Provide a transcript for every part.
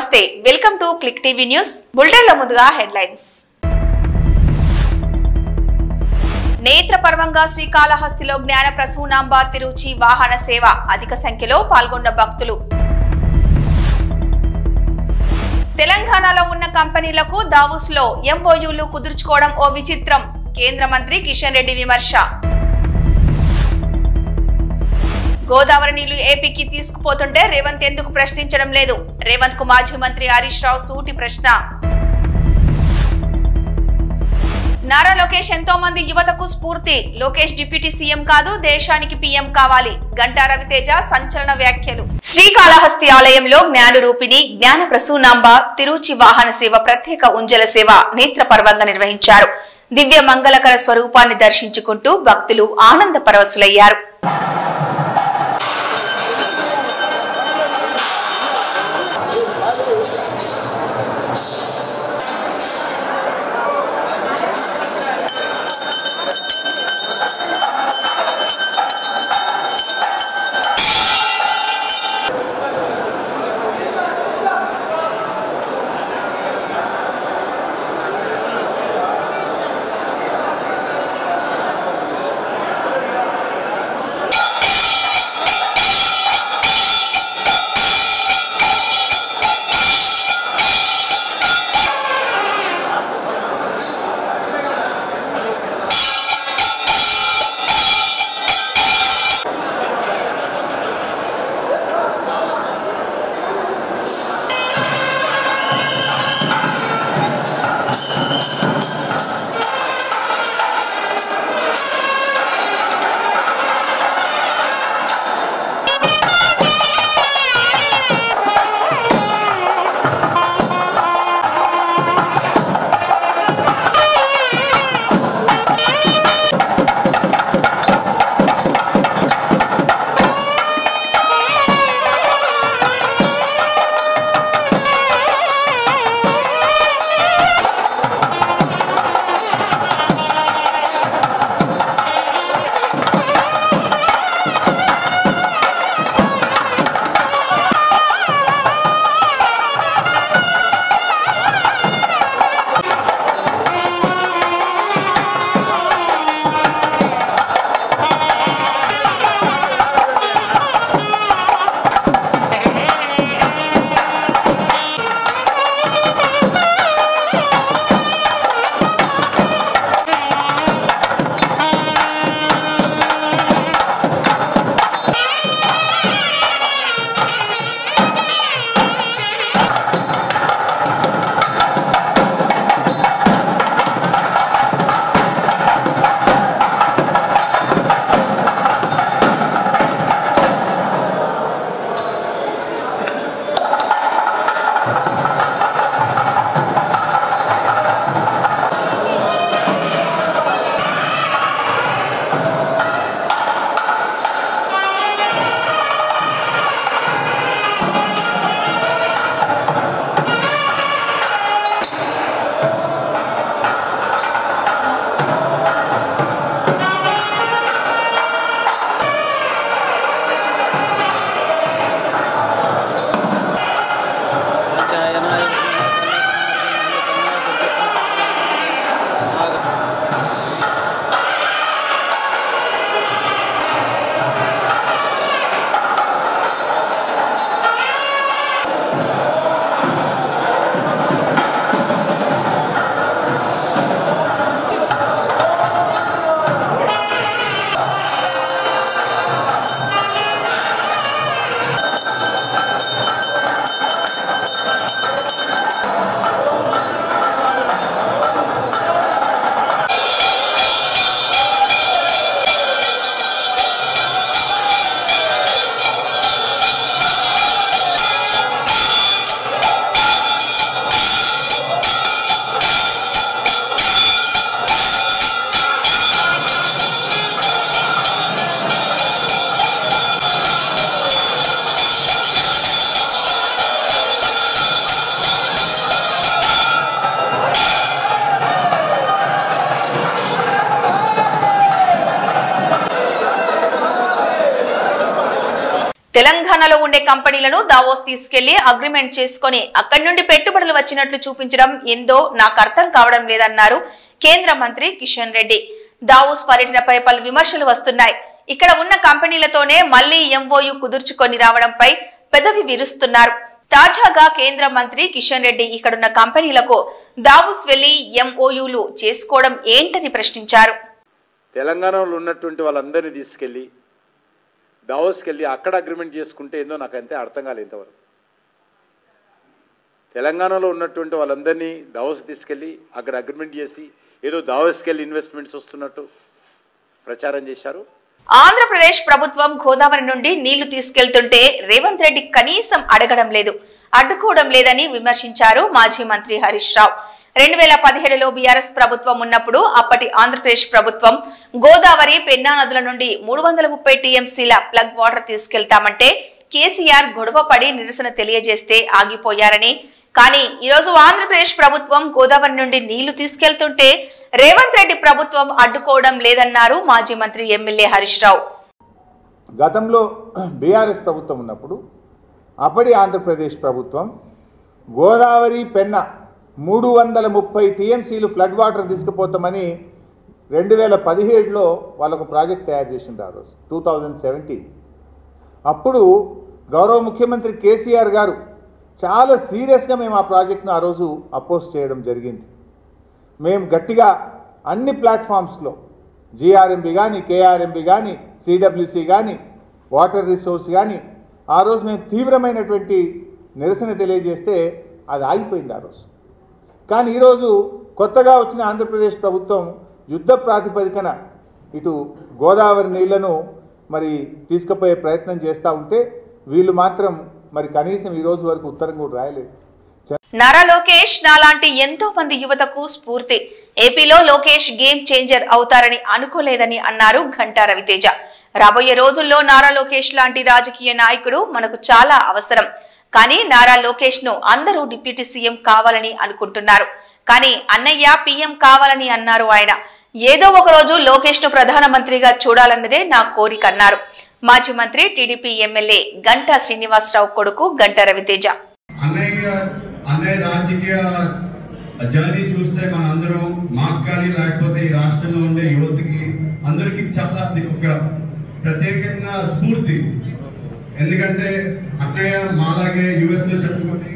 నమస్తే welcome to click TV news బులెటిన్లో ముందుగా హెడ్లైన్స్ నేత్ర పర్వంగా శ్రీకాళహస్తిలో జ్ఞాన ప్రసూనాంబ తిరుచి వాహన సేవ అధిక సంఖ్యలో పాల్గొన్న భక్తులు తెలంగాణలో ఉన్న కంపెనీలకు దావోస్ లో ఎంఓయూలు కుదుర్చుకోవడం ఓ విచిత్రం కేంద్ర మంత్రి కిషన్ రెడ్డి విమర్శ గోదావరి నీళ్లు ఏపీకి తీసుకుపోతుంటే రేవంత్ ఎందుకు ప్రశ్నించడం లేదు రేవంత్ కు మాజీ మంత్రి హరీష్ రావు సూటి ప్రశ్న నారా లోకేష్ ఎంతో మంది యువతకు స్ఫూర్తి లోకేష్ డిప్యూటీ సీఎం కాదు దేశానికి పీఎం కావాలి గంటా రవితేజ సంచలన వ్యాఖ్యలు శ్రీకాళహస్తి ఆలయంలో జ్ఞాన రూపిణి జ్ఞాన ప్రసూనాంబ తిరుచి వాహన సేవ ప్రత్యేక ఉంజల సేవ నేత్ర పర్వంగా నిర్వహించారు దివ్య మంగళకర స్వరూపాన్ని దర్శించుకుంటూ భక్తులు ఆనంద పరవశులయ్యారు తెలంగాణలో ఉండే కంపెనీలను దావోస్ తీసుకెళ్లి అగ్రిమెంట్ చేసుకుని అక్కడి నుండి పెట్టుబడులు వచ్చినట్లు చూపించడం ఏందో నాకు అర్థం కావడం లేదన్నారు కేంద్ర మంత్రి కిషన్ రెడ్డి. దావోస్ పర్యటనపై పలు విమర్శలు వస్తున్నాయి. ఇక్కడ ఉన్న కంపెనీలతోనే మళ్లీ ఎంఓయూ కుదుర్చుకొని రావడంపై పెదవి విరుస్తున్నారు. తాజాగా కేంద్ర మంత్రి కిషన్ రెడ్డి ఇక్కడున్న కంపెనీలకు దావోస్ వెళ్లి ఎంఓయూలు చేసుకోవడం ఏంటని ప్రశ్నించారు. తెలంగాణలో ఉన్నటువంటి వాళ్ళందరినీ తీసుకెళ్లి దావోస్కి వెళ్ళి అక్కడ అగ్రిమెంట్ చేసుకుంటే ఏందో నాకు అంతే అర్థం కాలేదు ఇంతవరకు. తెలంగాణలో ఉన్నటువంటి వాళ్ళందరినీ దావోస్కి తీసుకెళ్ళి అక్కడ అగ్రిమెంట్ చేసి ఏదో దావోస్కి వెళ్ళి ఇన్వెస్ట్మెంట్స్ వస్తున్నట్టు ప్రచారం చేశారు. ఆంధ్రప్రదేశ్ ప్రభుత్వం గోదావరి నుండి నీళ్లు తీసుకెళ్తుంటే రేవంత్ రెడ్డి కనీసం అడగడం లేదు, అడ్డుకోవడం లేదని విమర్శించారు మాజీ మంత్రి హరీష్ రావు. 2017లో బీఆర్ఎస్ ప్రభుత్వం ఉన్నప్పుడు అప్పటి ఆంధ్రప్రదేశ్ ప్రభుత్వం గోదావరి పెన్నా నదుల నుండి 330 టీఎంసీల ప్లగ్ వాటర్ తీసుకెళ్తామంటే కేసీఆర్ గొడవపడి నిరసన తెలియజేస్తే ఆగిపోయారని, కానీ ఈరోజు ఆంధ్రప్రదేశ్ ప్రభుత్వం గోదావరి నుండి నీళ్లు తీసుకెళ్తుంటే రేవంత్ రెడ్డి ప్రభుత్వం అడ్డుకోవడం లేదన్నారు మాజీ మంత్రి ఎమ్మెల్యే హరీష్ రావు. గతంలో బీఆర్ఎస్ ప్రభుత్వం ఉన్నప్పుడు అప్పటి ఆంధ్రప్రదేశ్ ప్రభుత్వం గోదావరి పెన్నా 330 టీఎంసీలు ఫ్లడ్ వాటర్ తీసుకుపోతామని 2017లో వాళ్ళకు ప్రాజెక్ట్ తయారు చేసింది. ఆ రోజు 2017 అప్పుడు గౌరవ ముఖ్యమంత్రి కేసీఆర్ గారు చాలా సీరియస్గా మేము ఆ ప్రాజెక్ట్ను ఆ రోజు అపోజ్ చేయడం జరిగింది. మేము గట్టిగా అన్ని ప్లాట్ఫామ్స్లో జీఆర్ఎంబి కానీ, కేఆర్ఎంబి కానీ, సిడబ్ల్యూసి కానీ, వాటర్ రిసోర్స్ కానీ ఆ రోజు మేము తీవ్రమైనటువంటి నిరసన తెలియజేస్తే అది ఆగిపోయింది ఆ రోజు. కానీ ఈరోజు కొత్తగా వచ్చిన ఆంధ్రప్రదేశ్ ప్రభుత్వం యుద్ధ ప్రాతిపదికన ఇటు గోదావరి నీళ్లను మరి తీసుకుపోయే ప్రయత్నం చేస్తూ ఉంటే వీళ్ళు మాత్రం మరి కనీసం ఈ రోజు వరకు ఉత్తరం కూడా రాయలేదు. నారా లోకేష్ నాలాంటి ఎంతో మంది యువతకు స్ఫూర్తి. ఏపీలో లోకేష్ గేమ్ చేంజర్ అవుతారని అనుకోలేదని అన్నారు ఘంటా రవితేజ. రాబోయే రోజుల్లో నారా లోకేష్ లాంటి రాజకీయ నాయకుడు మనకు చాలా అవసరం. కానీ నారా లోకేష్ ను అందరూ డిప్యూటీ సీఎం కావాలని అనుకుంటున్నారు, కానీ అన్నయ్య పీఎం కావాలని అన్నారు ఆయన. ఏదో ఒక రోజు లోకేష్ ను ప్రధానమంత్రిగా చూడాలన్నదే నా కోరిక అన్నారు మాజీ మంత్రి టీడీపీ ఎమ్మెల్యే గంటా శ్రీనివాసరావు కొడుకు గంటా రవితేజ. అన్నయ్య రాజకీయ జర్నీ చూస్తే మనందరం మాకు కానీ లేకపోతే ఈ రాష్ట్రంలో ఉండే యువతకి అందరికీ చాలా ఒక ప్రత్యేకంగా స్ఫూర్తి. ఎందుకంటే అన్నయ్య మాలాగే యుఎస్ లో చెప్పుకుని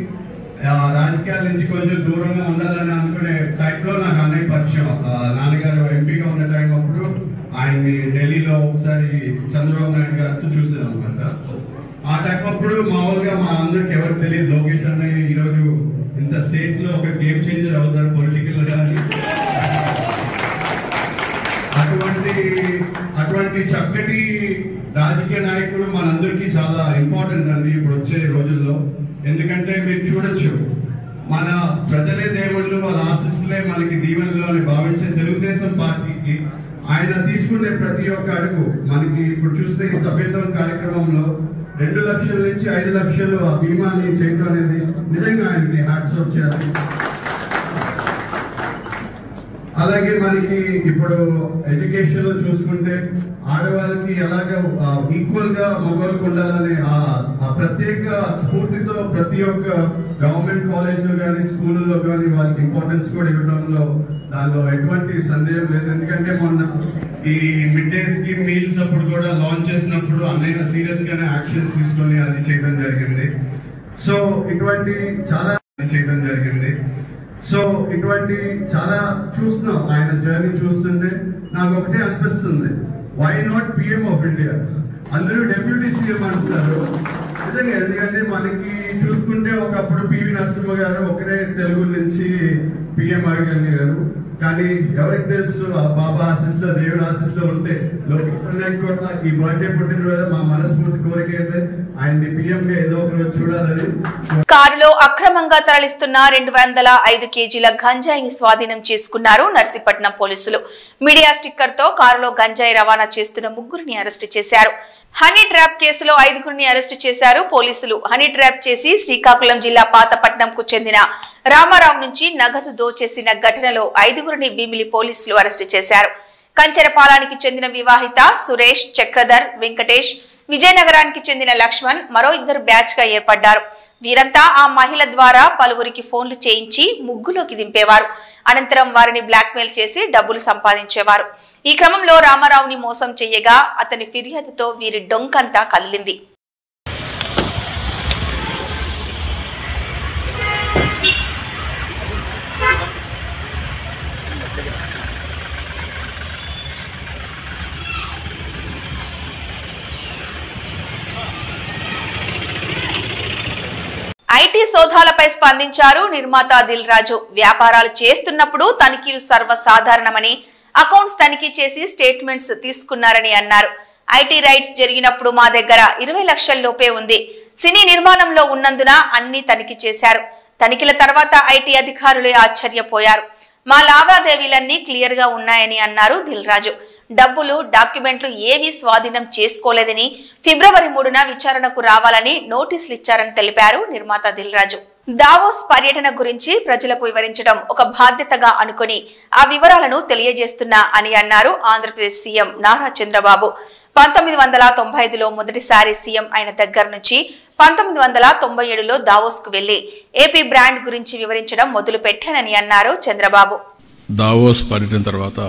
రాజకీయాల నుంచి కొంచెం దూరంగా ఉండాలని అనుకునే టైంలో నాకు అన్నయ్య పరిచయం. నాన్నగారు ఎంపీగా ఉన్న టైం అప్పుడు ఆయన్ని ఢిల్లీలో ఒకసారి చంద్రబాబు నాయుడు గారితో చూసాను అనమాట. ఆ టైం అప్పుడు మామూలుగా మా అందరికి ఎవరికి తెలియదు లోకేష్ అన్నయ్య ఈరోజు ఇంత స్టేట్ లో ఒక గేమ్ చేంజర్ అవుతారు పొలిటికల్ గా. అటువంటి చక్కటి రాజకీయ నాయకుడు మనందరికీ చాలా ఇంపార్టెంట్ అండి ఇప్పుడు వచ్చే రోజుల్లో. ఎందుకంటే మీరు చూడొచ్చు మన ప్రజలే దేవుళ్ళు, వాళ్ళ ఆశీస్సులే మనకి దీవెనలు అని భావించే తెలుగుదేశం పార్టీకి ఆయన తీసుకునే ప్రతి ఒక్క అడుగు మనకి ఇప్పుడు చూస్తే ఈ సభ్యత్వం కార్యక్రమంలో 2 లక్షల నుంచి 5 లక్షలు ఆ బీమాని చేయడం అనేది నిజంగా ఆయనకి హ్యాట్స్ ఆఫ్ చేయాలి. అలాగే మనకి ఇప్పుడు ఎడ్యుకేషన్ లో చూసుకుంటే ఆడవాళ్ళకి ఎలాగ ఈక్వల్ గా మగవాళ్ళకి ఉండాలనే ఆ ప్రత్యేక స్ఫూర్తితో ప్రతి ఒక్క గవర్నమెంట్ కాలేజ్ లో కానీ స్కూల్లో కానీ వాళ్ళకి ఇంపార్టెన్స్ కూడా ఇవ్వడంలో దానిలో ఎటువంటి సందేహం లేదు. ఎందుకంటే మొన్న ఈ మిడ్ డే స్కీమ్ మీల్స్ అప్పుడు కూడా లాంచ్ చేసినప్పుడు అన్నయ్య సీరియస్ గానే యాక్షన్స్ తీసుకొని అది చేయడం జరిగింది. సో ఇటువంటి చాలా చూస్తున్నాం. ఆయన జర్నీ చూస్తుంటే నాకు ఒకటే అనిపిస్తుంది, why not PM of India? అందరూ డెప్యూటీ సీఎం అంటున్నారు నిజంగా. ఎందుకంటే మనకి చూసుకుంటే ఒకప్పుడు పివి నరసింహ గారు ఒకరే తెలుగు నుంచి పిఎం అయ్యగలిగారు. కానీ ఎవరికి తెలుసు బాబా ఆశీస్సులో దేవుడు ఆశీస్సులో ఉంటే లోకేష్ కూడా ఈ బర్త్డే పుట్టినరోజు మా మనస్ఫూర్తి కోరిక అయితే ఆయన్ని పిఎం గా ఏదో ఒక రోజు చూడాలని. కారులో అక్రమంగా తరలిస్తున్న 205 కేజీల గంజాయిని స్వాధీనం చేసుకున్నారు నర్సీపట్నం పోలీసులు. మీడియా స్టిక్కర్ తో కారులో గంజాయి రవాణా చేస్తున్న 3గురిని అరెస్టు చేశారు. హనీ ట్రాప్ కేసులో 5గురిని అరెస్టు చేశారు పోలీసులు. హనీ ట్రాప్ చేసి శ్రీకాకుళం జిల్లా పాతపట్నంకు చెందిన రామారావు నుంచి నగదు దోచేసిన ఘటనలో 5గురిని భీమిలి పోలీసులు అరెస్టు చేశారు. కంచెరపాలానికి చెందిన వివాహిత సురేష్, చక్రధర్, వెంకటేష్, విజయనగరానికి చెందిన లక్ష్మణ్ మరో 2 బ్యాచ్ గా ఏర్పడ్డారు. వీరంతా ఆ మహిళ ద్వారా పలువురికి ఫోన్లు చేయించి ముగ్గులోకి దింపేవారు. అనంతరం వారిని బ్లాక్మెయిల్ చేసి డబ్బులు సంపాదించేవారు. ఈ క్రమంలో రామారావుని మోసం చేయగా అతని ఫిర్యాదుతో వీరి డొంకంతా కదిలింది. ఐటీ సోదాలపై స్పందించారు నిర్మాత దిల్ రాజు. వ్యాపారాలు చేస్తున్నప్పుడు తనిఖీలు సర్వసాధారణమని, అకౌంట్స్ తనిఖీ చేసి స్టేట్మెంట్స్ తీసుకున్నారని అన్నారు. ఐటీ రైట్స్ జరిగినప్పుడు మా దగ్గర 20 లక్షల లోపే ఉంది. సినీ నిర్మాణంలో ఉన్నందున అన్ని తనిఖీ చేశారు. తనిఖీల తర్వాత ఐటీ అధికారులే ఆశ్చర్యపోయారు. మా లావాదేవీలన్నీ క్లియర్ గా ఉన్నాయని అన్నారు దిల్ రాజు. డబ్బులు, డాక్యుమెంట్లు ఏవీ స్వాధీనం చేసుకోలేదని, ఫిబ్రవరి 3న విచారణకు రావాలని నోటీసులు ఇచ్చారని తెలిపారు నిర్మాత దిల్ రాజు. దావోస్ పర్యటన గురించి ప్రజలకు వివరించడం ఒక బాధ్యతగా అనుకుని ఆ వివరాలను తెలియజేస్తున్నా అని అన్నారు ఆంధ్రప్రదేశ్ సీఎం నారా చంద్రబాబు. 1995లో మొదటిసారి సీఎం అయిన దగ్గర నుంచి 1997లో దావోస్ కు వెళ్లి ఏపీ బ్రాండ్ గురించి వివరించడం మొదలు పెట్టానని అన్నారు చంద్రబాబు. దావోస్ పర్యటన తర్వాత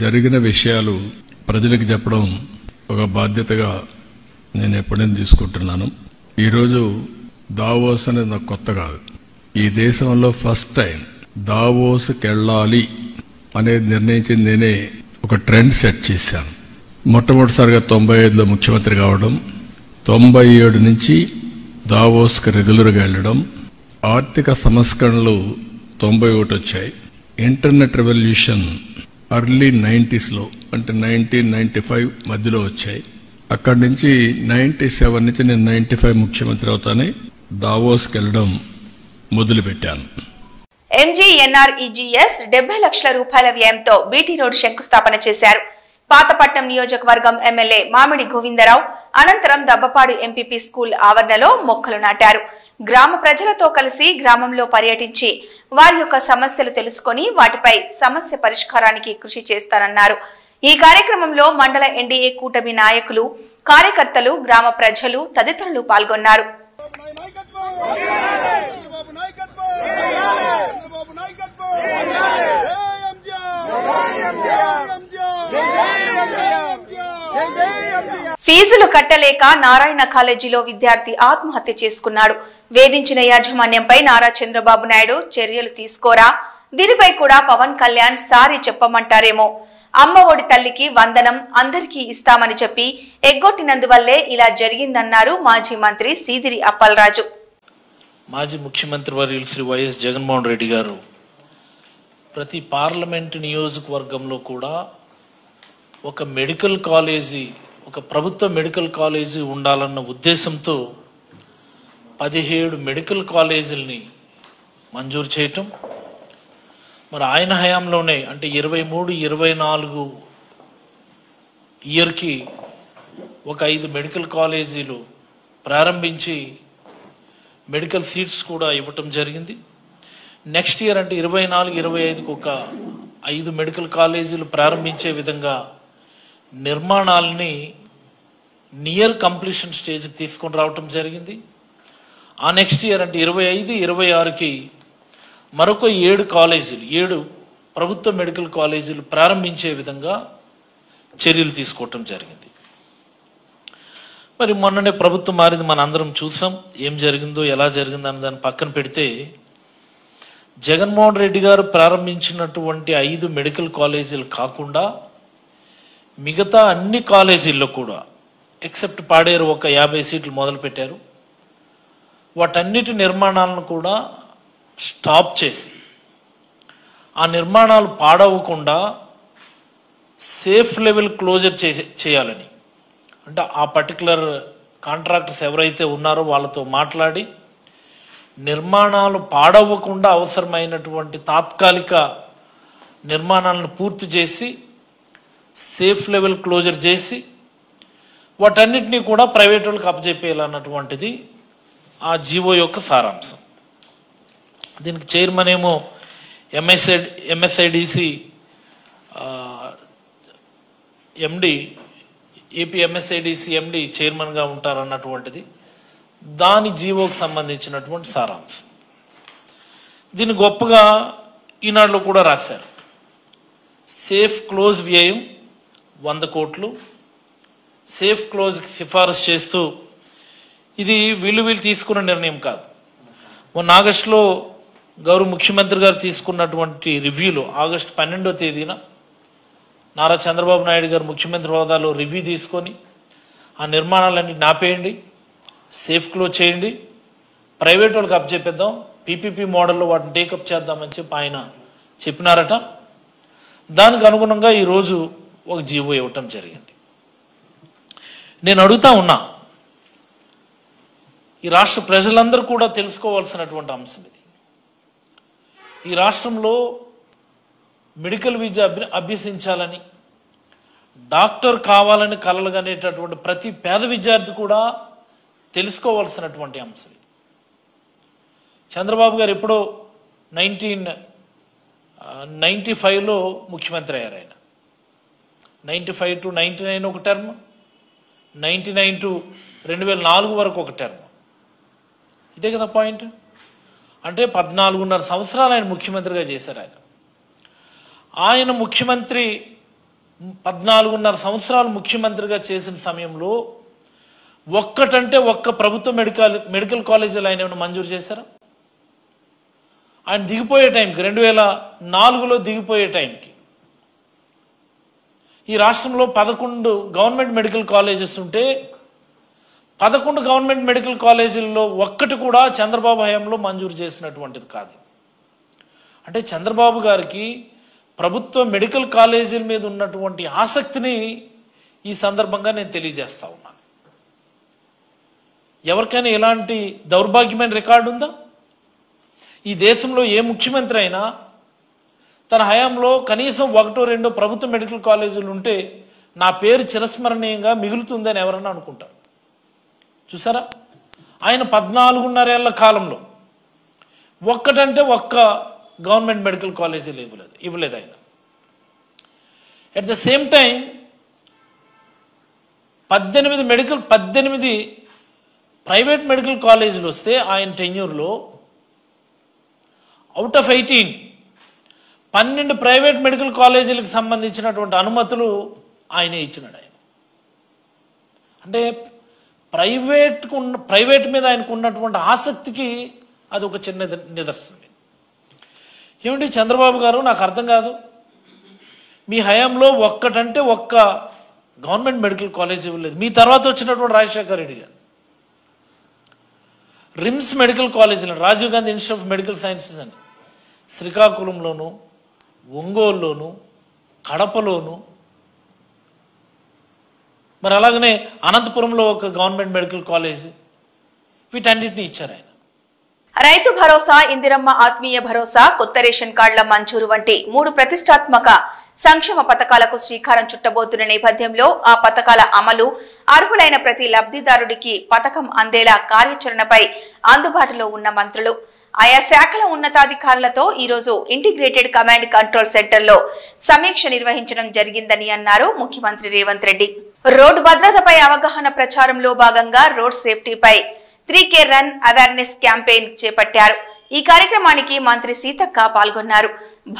జరిగిన విషయాలు ప్రజలకు చెప్పడం ఒక బాధ్యతగా నేను ఎప్పుడైనా తీసుకుంటున్నాను. ఈరోజు దావోస్ అనేది నాకు కొత్త కాదు. ఈ దేశంలో ఫస్ట్ టైం దావోస్కి వెళ్ళాలి అనేది నిర్ణయించింది నేనే. ఒక ట్రెండ్ సెట్ చేశాను. మొట్టమొదటిసారిగా 95లో ముఖ్యమంత్రి కావడం, 97 నుంచి దావోస్కి రెగ్యులర్గా వెళ్ళడం, ఆర్థిక సంస్కరణలు 91 వచ్చాయి. ఇంటర్నెట్ రెవల్యూషన్ ఎర్లీ 90sలో అంటే 1995 మధ్యలో వచ్చాయి. అక్కడి నుంచి 97 నుంచి నేను 95 ముఖ్యమంత్రి అవుతానే దావోస్కి వెళ్ళడం మొదలుపెట్టాను. ఎంజీఎన్ఆర్ఈజీఎస్ 70 లక్షల రూపాయల వ్యయంతో బీటీ రోడ్ శంకుస్థాపన చేశారు. పాతపట్నం నియోజకవర్గం ఎమ్మెల్యే మామిడి గోవిందరావు అనంతరం దబ్బపాడు ఎంపీపీ స్కూల్ ఆవరణలో మొక్కలు నాటారు. గ్రామ ప్రజలతో కలిసి గ్రామంలో పర్యటించి వారి యొక్క సమస్యలు తెలుసుకుని వాటిపై సమస్య పరిష్కారానికి కృషి చేస్తారన్నారు. ఈ కార్యక్రమంలో మండల ఎన్డీఏ కూటమి నాయకులు, కార్యకర్తలు, గ్రామ ప్రజలు తదితరులు పాల్గొన్నారు. ఫీజులు కట్టలేక నారాయణ కాలేజీలో విద్యార్థి ఆత్మహత్య చేసుకున్నాడు. వేధించిన యాజమాన్యంపై నారా చంద్రబాబు నాయుడు చర్యలు తీసుకోరా? దీనిపై కూడా పవన్ కళ్యాణ్ సారీ చెప్పమంటారేమో. అమ్మ ఒడి తల్లికి వందనం అందరికీ ఇస్తామని చెప్పి ఎగ్గొట్టినందువల్లే ఇలా జరిగిందన్నారు మాజీ మంత్రి సీదిరి అప్పలరాజు. మాజీ ముఖ్యమంత్రి వర్యులు శ్రీ వైఎస్ జగన్మోహన్ రెడ్డి గారు ప్రతి పార్లమెంటు నియోజకవర్గంలో కూడా ఒక మెడికల్ కాలేజీ, ఒక ప్రభుత్వ మెడికల్ కాలేజీ ఉండాలన్న ఉద్దేశంతో 17 మెడికల్ కాలేజీలని మంజూరు చేయటం, మరి ఆయన హయాంలోనే అంటే 23-24 ఇయర్కి ఒక 5 మెడికల్ కాలేజీలు ప్రారంభించి మెడికల్ సీట్స్ కూడా ఇవ్వటం జరిగింది. నెక్స్ట్ ఇయర్ అంటే 24-25కి ఒక 5 మెడికల్ కాలేజీలు ప్రారంభించే విధంగా నిర్మాణాలని నియర్ కంప్లీషన్ స్టేజ్కి తీసుకొని రావటం జరిగింది. ఆ నెక్స్ట్ ఇయర్ అంటే 25-26కి మరొక 7 కాలేజీలు, 7 ప్రభుత్వ మెడికల్ కాలేజీలు ప్రారంభించే విధంగా చర్యలు తీసుకోవటం జరిగింది. మరి మొన్ననే ప్రభుత్వం మారింది, మన అందరం చూసాం. ఏం జరిగిందో, ఎలా జరిగిందో అని దాన్ని పక్కన పెడితే, జగన్మోహన్ రెడ్డి గారు ప్రారంభించినటువంటి 5 మెడికల్ కాలేజీలు కాకుండా మిగతా అన్ని కాలేజీల్లో కూడా ఎక్సెప్ట్ పాడేరు ఒక 50 సీట్లు మొదలుపెట్టారు. వాటన్నిటి నిర్మాణాలను కూడా స్టాప్ చేసి ఆ నిర్మాణాలు పాడవకుండా సేఫ్ లెవెల్ క్లోజర్ చేయాలని, అంటే ఆ పర్టికులర్ కాంట్రాక్టర్స్ ఎవరైతే ఉన్నారో వాళ్ళతో మాట్లాడి నిర్మాణాలు పాడవకుండా అవసరమైనటువంటి తాత్కాలిక నిర్మాణాలను పూర్తి చేసి సేఫ్ లెవెల్ క్లోజర్ చేసి వాటన్నిటినీ కూడా ప్రైవేట్ వాళ్ళకి అప్పచెప్పేయాలన్నటువంటిది ఆ జీవో యొక్క సారాంశం. దీనికి చైర్మన్ ఏమో ఎంఎస్ఐడిసి ఎండి ఏపీ ఎంఎస్ఐడిసి ఎండి చైర్మన్గా ఉంటారన్నటువంటిది దాని జీవోకి సంబంధించినటువంటి సారాంశం. దీన్ని గొప్పగా ఈనాడులో కూడా రాశారు. సేఫ్ క్లోజ్ వ్యయం 100 కోట్లు, సేఫ్ క్లోజ్కి సిఫారసు చేస్తూ ఇది వీళ్ళు తీసుకున్న నిర్ణయం కాదు. మొన్న ఆగస్టులో గౌరవ ముఖ్యమంత్రి గారు తీసుకున్నటువంటి రివ్యూలో ఆగస్టు 12వ తేదీన నారా చంద్రబాబు నాయుడు గారు ముఖ్యమంత్రి హోదాలో రివ్యూ తీసుకొని ఆ నిర్మాణాలన్నీ నాపేయండి, సేఫ్ క్లోజ్ చేయండి, ప్రైవేట్ వాళ్ళకి అప్పచెప్పేద్దాం, పీపీపీ మోడల్లో వాటిని టేకప్ చేద్దామని చెప్పి ఆయన చెప్పినారట. దానికి అనుగుణంగా ఈరోజు ఒక జీవో ఇవ్వటం జరిగింది. నేను అడుగుతా ఉన్నా, ఈ రాష్ట్ర ప్రజలందరూ కూడా తెలుసుకోవాల్సినటువంటి అంశం ఇది. ఈ రాష్ట్రంలో మెడికల్ విద్య అభ్యసించాలని, డాక్టర్ కావాలని కలలుగనేటటువంటి ప్రతి పేద విద్యార్థి కూడా తెలుసుకోవాల్సినటువంటి అంశం. చంద్రబాబు గారు ఎప్పుడో 1995లో ముఖ్యమంత్రి అయ్యారు. ఆయన 95 to 99 ఒక టర్మ్, 99 to 2004 వరకు ఒక టర్మ్. ఇదే కదా పాయింట్. అంటే 14.5 సంవత్సరాలు ఆయన ముఖ్యమంత్రిగా చేశారు. ఆయన ముఖ్యమంత్రి 14.5 సంవత్సరాలు ముఖ్యమంత్రిగా చేసిన సమయంలో ఒక్కటంటే ఒక్క ప్రభుత్వ మెడికల్ కాలేజీలు ఆయన ఏమైనా మంజూరు చేశారా? ఆయన దిగిపోయే టైంకి 2004లో దిగిపోయే టైంకి ఈ రాష్ట్రంలో 11 గవర్నమెంట్ మెడికల్ కాలేజెస్ ఉంటే 11 గవర్నమెంట్ మెడికల్ కాలేజీల్లో ఒక్కటి కూడా చంద్రబాబు హయాంలో మంజూరు చేసినటువంటిది కాదు. అంటే చంద్రబాబు గారికి ప్రభుత్వ మెడికల్ కాలేజీల మీద ఉన్నటువంటి ఆసక్తిని ఈ సందర్భంగా నేను తెలియజేస్తా ఉన్నాను. ఎవరికైనా ఎలాంటి దౌర్భాగ్యమైన రికార్డు ఉందా? ఈ దేశంలో ఏ ముఖ్యమంత్రి అయినా తన హయాంలో కనీసం 1-2 ప్రభుత్వ మెడికల్ కాలేజీలు ఉంటే నా పేరు చిరస్మరణీయంగా మిగులుతుందని ఎవరన్నా అనుకుంటారు. చూసారా, ఆయన 14.5 ఏళ్ల కాలంలో ఒక్కటంటే ఒక్క గవర్నమెంట్ మెడికల్ కాలేజీలు ఇవ్వలేదు ఆయన. At the same time 18 private medical కాలేజీలు వస్తే ఆయన టెన్యూర్లో అవుట్ ఆఫ్ 18 12 ప్రైవేట్ మెడికల్ కాలేజీలకు సంబంధించినటువంటి అనుమతులు ఆయనే ఇచ్చినాడు. ఆయన అంటే ప్రైవేట్ మీద ఆయనకు ఉన్నటువంటి ఆసక్తికి అది ఒక చిన్న నిదర్శనం. ఏమిటి చంద్రబాబు గారు, నాకు అర్థం కాదు, మీ హయాంలో ఒక్కటంటే ఒక్క గవర్నమెంట్ మెడికల్ కాలేజ్ ఇవ్వలేదు. మీ తర్వాత వచ్చినటువంటి రాజశేఖర రెడ్డి గారు రిమ్స్ మెడికల్ కాలేజీలో, Rajiv Gandhi institute of medical sciences అని శ్రీకాకుళంలోను, ఒంగోలులోను, కడపలోను, మరి అలాగనే అనంతపురంలో ఒక గవర్నమెంట్ మెడికల్ కాలేజ్, వీటన్నిటిని ఇచ్చారు ఆయన. రైతు భరోసా, ఇందిరమ్మ ఆత్మీయ భరోసా, కొత్త రేషన్ కార్డుల మంజూరు వంటి 3 ప్రతిష్టాత్మక సంక్షేమ పథకాలకు శ్రీకారం చుట్టబోతున్న నేపథ్యంలో ఆ పథకాల అమలు, అర్హులైన ప్రతి లబ్ధిదారుడికి పథకం అందేలా కార్యాచరణపై అందుబాటులో ఉన్న మంత్రులు ఆయా శాఖల ఉన్నతాధికారులతో ఈరోజు ఇంటిగ్రేటెడ్ కమాండ్ కంట్రోల్ సెంటర్లో సమీక్ష నిర్వహించడం జరిగిందని అన్నారు ముఖ్యమంత్రి రేవంత్ రెడ్డి. రోడ్డు భద్రతపై అవగాహన ప్రచారంలో భాగంగా రోడ్ సేఫ్టీపై 3K రన్ అవేర్నెస్ క్యాంపెయిన్ చేపట్టారు. ఈ కార్యక్రమానికి మంత్రి సీతక్క పాల్గొన్నారు.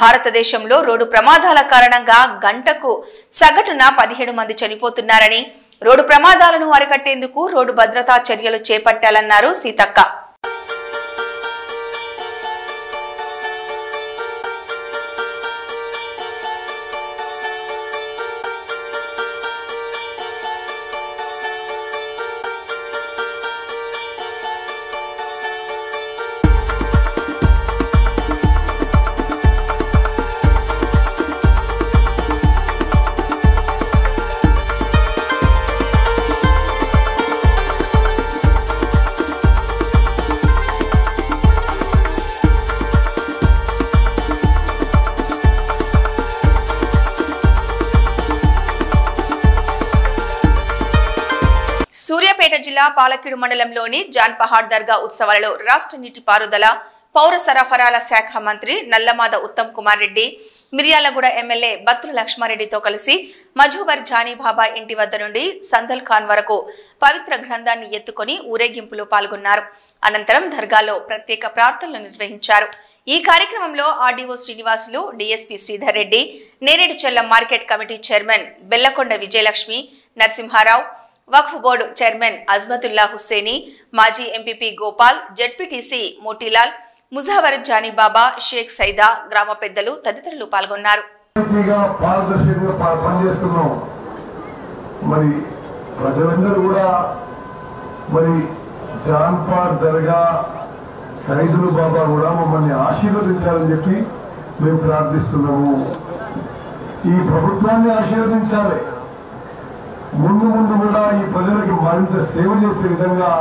భారతదేశంలో రోడ్డు ప్రమాదాల కారణంగా గంటకు సగటున 17 మంది చనిపోతున్నారని, రోడ్డు ప్రమాదాలను అరికట్టేందుకు రోడ్డు భద్రతా చర్యలు చేపట్టాలన్నారు సీతక్క. సూర్యాపేట జిల్లా పాలక్కిడు మండలంలోని జాన్ పహాడ్ దర్గా ఉత్సవాలలో రాష్ట్ర నీటిపారుదల, పౌర సరఫరాల శాఖ మంత్రి నల్లమాద ఉత్తమ్ కుమార్ రెడ్డి మిర్యాలగూడ ఎమ్మెల్యే బత్తుల లక్ష్మారెడ్డితో కలిసి మజువర్ జానీబాబా ఇంటి వద్ద నుండి సందల్ ఖాన్ వరకు పవిత్ర గ్రంథాన్ని ఎత్తుకొని ఊరేగింపులో పాల్గొన్నారు. అనంతరం దర్గాలో ప్రత్యేక ప్రార్థనలు నిర్వహించారు. ఈ కార్యక్రమంలో RDO Srinivasulu, DSP Sridhar Reddy, Neredu Chellam market committee chairman Bellakonda Vijayalakshmi, Narasimharao, Waqf board chairman Azmathulla Hussaini, మాజీ ఎంపీపీ గోపాల్, జడ్పీటీసీ మోటీలాల్, ముజావర్ జానీబాబా, షేక్ సైదా, గ్రామ పెద్దలు తదితరులు పాల్గొన్నారు. మరి ప్రజలందరూ కూడా మరి జాన్పాడ్ దర్గా సైదులు బాబా కూడా మమ్మల్ని ఆశీర్వదించాలని చెప్పి మేము ప్రార్థిస్తున్నాము. ఈ ప్రభుత్వాన్ని ఆశీర్వదించాలి. ముందు ముందు కూడా ఈ ప్రజలకి మరింత సేవ చేసే విధంగా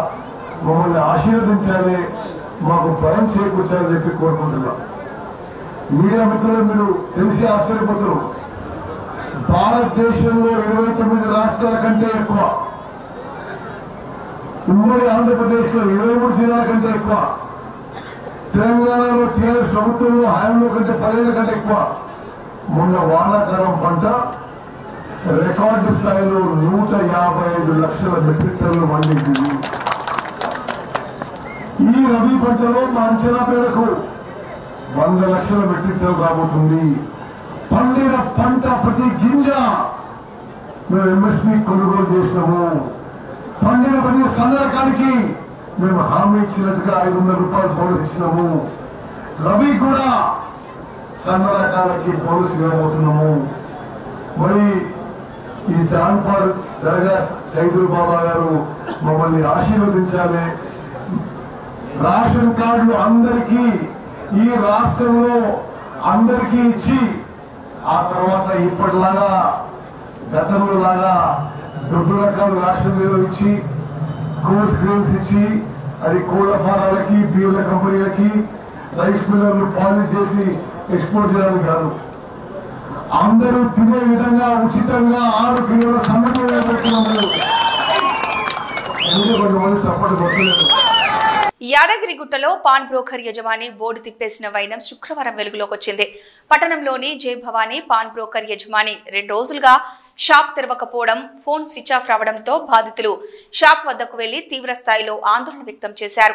మమ్మల్ని ఆశీర్వదించాలి, మాకు బలం చేకూర్చాలని చెప్పి కోరుకుంటున్నాం. మీడియా మిత్రులు మీరు తెలిసి ఆశ్చర్యపోతారు. భారతదేశంలో 29 రాష్ట్రాల కంటే ఎక్కువ, ఉమ్మడి ఆంధ్రప్రదేశ్లో 23 జిల్లాల కంటే ఎక్కువ, తెలంగాణలో టీఆర్ఎస్ ప్రభుత్వంలో హయాంలో కంటే 10 కంటే ఎక్కువ మొన్న వానాకాలం పంట రికార్డు స్థాయిలో 155 లక్షల మెట్రిక్ టన్నులు పండింది. ఈ రబీ పంటలో మా అంచనా మేరకు 100 లక్షల మెట్రిక్ టన్నులు రాబోతుంది. పండిన పంట ప్రతి గింజ మేము ఎంఎస్పీ కొనుగోలు చేసినాము. పండిన ప్రతి సందర్భానికి మేము హామీ ఇచ్చినట్టుగా 500 రూపాయలు బోనస్ ఇచ్చినాము. రబీ కూడా సన్న రకాలకి బోనస్ ఇవ్వబోతున్నాము. మరి ఈ జాన్పాడ్ దర్గా సైదుల్ బాబా గారు మమ్మల్ని ఆశీర్వదించాలి. రేషన్ కార్డులు అందరికీ ఈ రాష్ట్రంలో అందరికీ ఇచ్చి ఆ తర్వాత ఇప్పటిలాగా గతంలో లాగా దొడ్డు రకాల రేషన్ ఇచ్చి కోల్డ్ గ్రెయిన్స్ ఇచ్చి అది కోళ్ల ఫారాలకి, బియ్యాల కంపెనీలకి, రైస్ మిల్లర్లు పాలిష్ చేసి ఎక్స్పోర్ట్ చేయడానికి కాదు, అందరూ తినే విధంగా ఉచితంగా 6 కిలోల సన్నబియ్యం పెడుతున్నాము. కొంతమంది సపోర్ట్ కొట్టలేదు. యాదగిరిగుట్టలో పాన్ బ్రోకర్ యజమాని బోర్డు తిప్పేసిన వైనం శుక్రవారం వెలుగులోకి వచ్చింది. పట్టణంలోని జై భవానీ పాన్ బ్రోకర్ యజమాని 2 రోజులుగా షాప్ తెరవకపోవడం, ఫోన్ స్విచ్ ఆఫ్ రావడంతో బాధితులు షాప్ వద్దకు వెళ్లి తీవ్ర స్థాయిలో ఆందోళన వ్యక్తం చేశారు.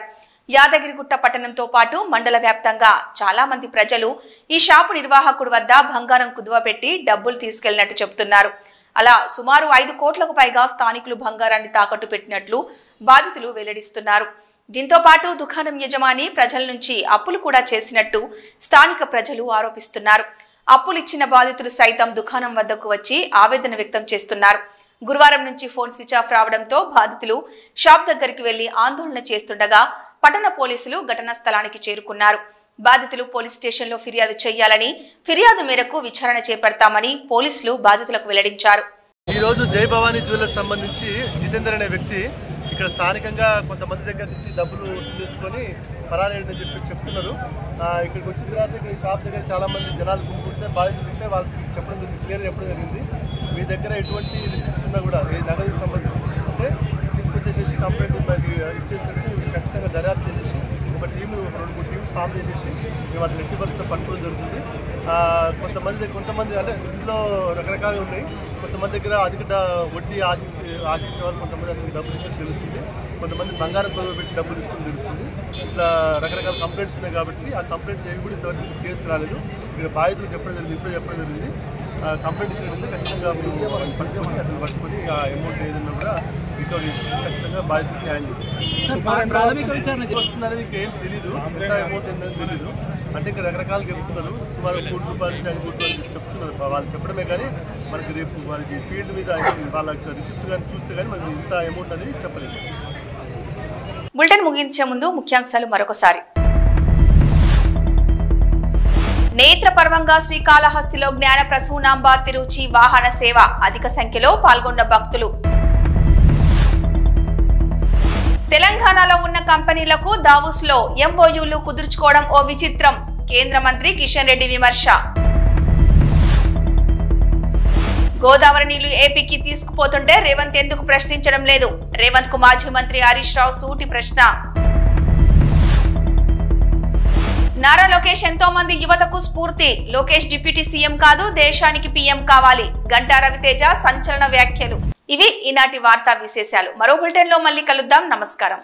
యాదగిరిగుట్ట పట్టణంతో పాటు మండల వ్యాప్తంగా చాలా మంది ప్రజలు ఈ షాపు నిర్వాహకుడి వద్ద బంగారం కుదువపెట్టి డబ్బులు తీసుకెళ్లినట్టు చెబుతున్నారు. అలా సుమారు 5 కోట్లకు పైగా స్థానికులు బంగారాన్ని తాకట్టు పెట్టినట్లు బాధితులు వెల్లడిస్తున్నారు. దీంతో పాటు దుకాణం యజమాని ప్రజల నుంచి అప్పులు కూడా చేసినట్టు స్థానిక ప్రజలు ఆరోపిస్తున్నారు. అప్పులిచ్చిన బాధితులు సైతం దుకాణం వద్దకు వచ్చి ఆవేదన వ్యక్తం చేస్తున్నారు. గురువారం నుంచి ఫోన్ స్విచ్ ఆఫ్ రావడంతో బాధితులు షాప్ దగ్గరికి వెళ్లి ఆందోళన చేస్తుండగా పట్టణ పోలీసులు ఘటనా స్థలానికి చేరుకున్నారు. బాధితులు పోలీస్ స్టేషన్లో ఫిర్యాదు చేయాలని, ఫిర్యాదు మేరకు విచారణ చేపడతామని పోలీసులు బాధితులకు వెల్లడించారు. ఈ రోజు జై భవానీ జ్యువెలర్స్ సంబంధించి జితేందర్ అనే వ్యక్తి ఇక్కడ స్థానికంగా కొంతమంది దగ్గర నుంచి డబ్బులు వసూలు చేసుకొని పరారేయని చెప్తున్నారు. ఇక్కడికి వచ్చిన తర్వాత ఇక్కడ షాప్ దగ్గర చాలా మంది జనాలు గుంపుకుంటే బాధితులు ఉంటే వాళ్ళకి చెప్పడం జరిగింది, క్లియర్ చెప్పడం జరిగింది. మీ దగ్గర ఎటువంటి రిసిప్ట్స్ ఉన్నా కూడా ఈ నగదుకు సంబంధించి రిసిప్ట్స్ ఉంటే తీసుకొచ్చేసి కంప్లైంట్ ఇచ్చేసినట్టు ఖచ్చితంగా దర్యాప్తు చేసేసి ఒక టీము 2-3 టీమ్స్ ఫామ్ చేసేసి మేము వాటిని ఎట్టి పరిస్థితుల్లో పట్టుకోవడం జరుగుతుంది. కొంతమంది అంటే ఇంట్లో రకరకాలు ఉన్నాయి. కొంతమంది దగ్గర అధిక వడ్డీ ఆశించే వాళ్ళు కొంతమంది అతనికి డబ్బులు ఇచ్చి తెలుస్తుంది, కొంతమంది బంగారం కొలువ పెట్టి డబ్బులు తీసుకుని తెలుస్తుంది. ఇట్లా రకరకాల కంప్లైంట్స్ ఉన్నాయి కాబట్టి ఆ కంప్లైంట్స్ ఏవి కూడా ఇంతవరకు కేసుకు రాలేదు. ఇక్కడ బాధితులు చెప్పడం జరిగింది, ఇప్పుడే చెప్పడం జరిగింది. కంప్లైంట్ ఇచ్చినట్టు ఖచ్చితంగా పట్టుకొని అతను పట్టుకొని ఆ అమౌంట్ ఏదైనా కూడా రికవరీ చేసి ఖచ్చితంగా బాధితులకు న్యాయం చేస్తారు. వస్తుంది అనేది ఇంకేం తెలీదు, ఎంత అమౌంట్ ఏంటని తెలీదు. అంటే ఇక్కడ రకరకాలుగా చెప్తున్నారు, సుమారు 1 కోటి రూపాయలు నుంచి 5 కోట్ల రూపాయలు చెప్తున్నారు. వాళ్ళు చెప్పడమే కానీ మనకి రేపు వాళ్ళకి ఫీల్డ్ మీద వాళ్ళ రిసిప్ట్ కానీ చూస్తే కానీ మనకి ఇంత అమౌంట్ అనేది చెప్పలేదు. బులెటిన్ ముగించే ముందు ముఖ్యాంశాలు మరొకసారి. నేత్రపర్వంగా శ్రీకాళహస్తిలో జ్ఞాన ప్రసూనాంబ తిరుచి వాహన సేవ, అధిక సంఖ్యలో పాల్గొన్న భక్తులు. తెలంగాణలో ఉన్న కంపెనీలకు దావోస్ లో ఎంఓయూలు కుదుర్చుకోవడం ఓ విచిత్రం, కేంద్ర మంత్రి కిషన్ రెడ్డి విమర్శ. గోదావరి నీళ్లు ఏపీకి తీసుకుపోతుంటే రేవంత్ ఎందుకు ప్రశ్నించడం లేదు, రేవంత్ కు మాజీ మంత్రి హరీష్ రావు సూటి ప్రశ్న. నారా లోకేష్ ఎంతో మంది యువతకు స్ఫూర్తి. లోకేష్ డిప్యూటీ సీఎం కాదు, దేశానికి పీఎం కావాలి. గంటా రవితేజ సంచలన వ్యాఖ్యలు. ఇవి ఈనాటి వార్తా విశేషాలు. మరో బులెటిన్ లో మళ్ళీ కలుద్దాం. నమస్కారం.